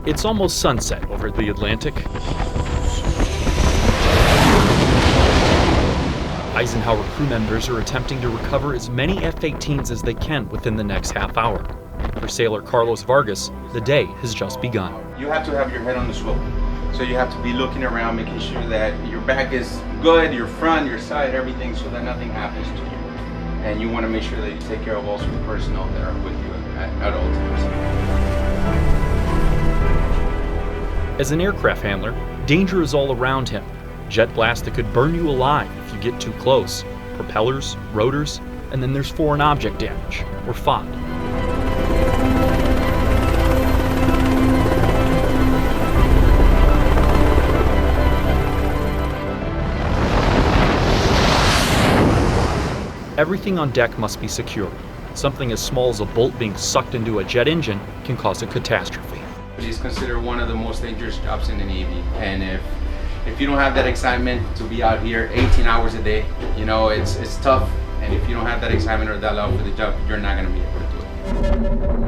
It's almost sunset over the Atlantic. Eisenhower crew members are attempting to recover as many F-18s as they can within the next half hour. For sailor Carlos Vargas, the day has just begun. You have to have your head on the swivel. So you have to be looking around, making sure that your back is good, your front, your side, everything, so that nothing happens to you. And you want to make sure that you take care of also the personnel that are with you at all times. As an aircraft handler, danger is all around him. Jet blast that could burn you alive if you get too close, propellers, rotors, and then there's foreign object damage, or FOD. Everything on deck must be secure. Something as small as a bolt being sucked into a jet engine can cause a catastrophe. It's considered one of the most dangerous jobs in the Navy, and if you don't have that excitement to be out here 18 hours a day, you know, it's tough, and if you don't have that excitement or that love for the job, you're not going to be able to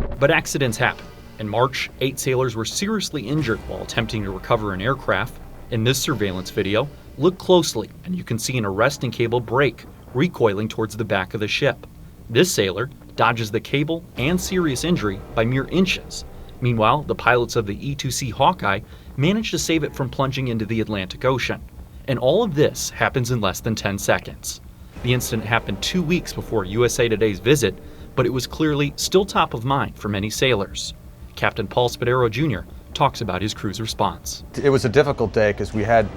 do it. But accidents happen. In March, 8 sailors were seriously injured while attempting to recover an aircraft. In this surveillance video, look closely and you can see an arresting cable break, recoiling towards the back of the ship. This sailor dodges the cable and serious injury by mere inches. Meanwhile, the pilots of the E-2C Hawkeye managed to save it from plunging into the Atlantic Ocean. And all of this happens in less than 10 seconds. The incident happened 2 weeks before USA Today's visit, but it was clearly still top of mind for many sailors. Captain Paul Spadero Jr. talks about his crew's response. It was a difficult day because we had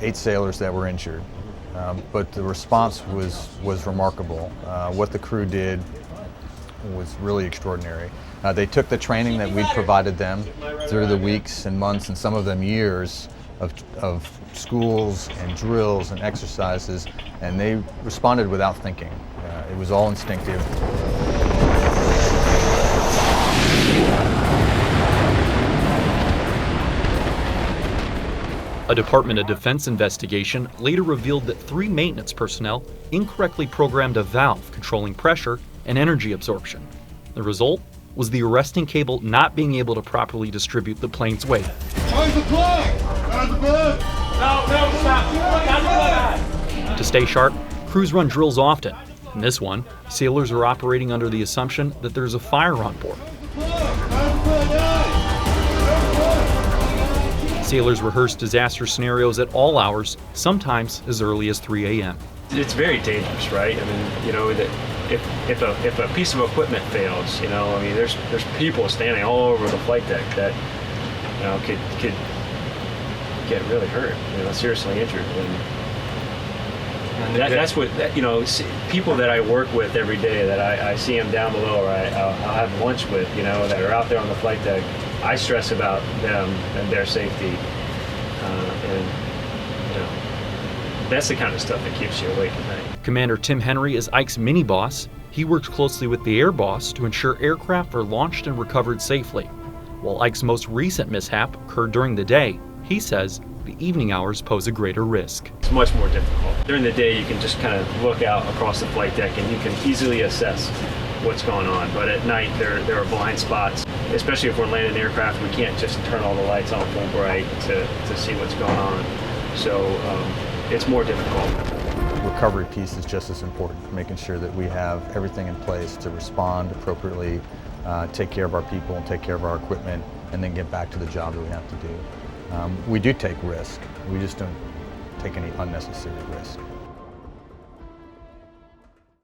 8 sailors that were injured, but the response was remarkable. What the crew did was really extraordinary. They took the training that we'd provided them through the weeks and months and some of them years of schools and drills and exercises, and they responded without thinking. It was all instinctive. A Department of Defense investigation later revealed that 3 maintenance personnel incorrectly programmed a valve controlling pressure and energy absorption. The result was the arresting cable not being able to properly distribute the plane's weight. Where's the plug? Where's the plug? No, stop. To stay sharp, crews run drills often. In this one, sailors are operating under the assumption that there's a fire on board. Sailors rehearse disaster scenarios at all hours, sometimes as early as 3 a.m. It's very dangerous, right? I mean, you know, that if a piece of equipment fails, you know, I mean, there's people standing all over the flight deck that, you know, could get really hurt, you know, seriously injured. And that's what, you know, people that I work with every day, that I see them down below, or I'll have lunch with, you know, that are out there on the flight deck. I stress about them and their safety, and you know, that's the kind of stuff that keeps you awake at night. Commander Tim Henry is Ike's mini-boss. He works closely with the air boss to ensure aircraft are launched and recovered safely. While Ike's most recent mishap occurred during the day, he says the evening hours pose a greater risk. It's much more difficult. During the day, you can just kind of look out across the flight deck and you can easily assess what's going on. But at night, there are blind spots. Especially if we're landing aircraft, we can't just turn all the lights on full bright to see what's going on. So it's more difficult. The recovery piece is just as important, making sure that we have everything in place to respond appropriately, take care of our people and take care of our equipment, and then get back to the job that we have to do. We do take risk. We just don't take any unnecessary risk.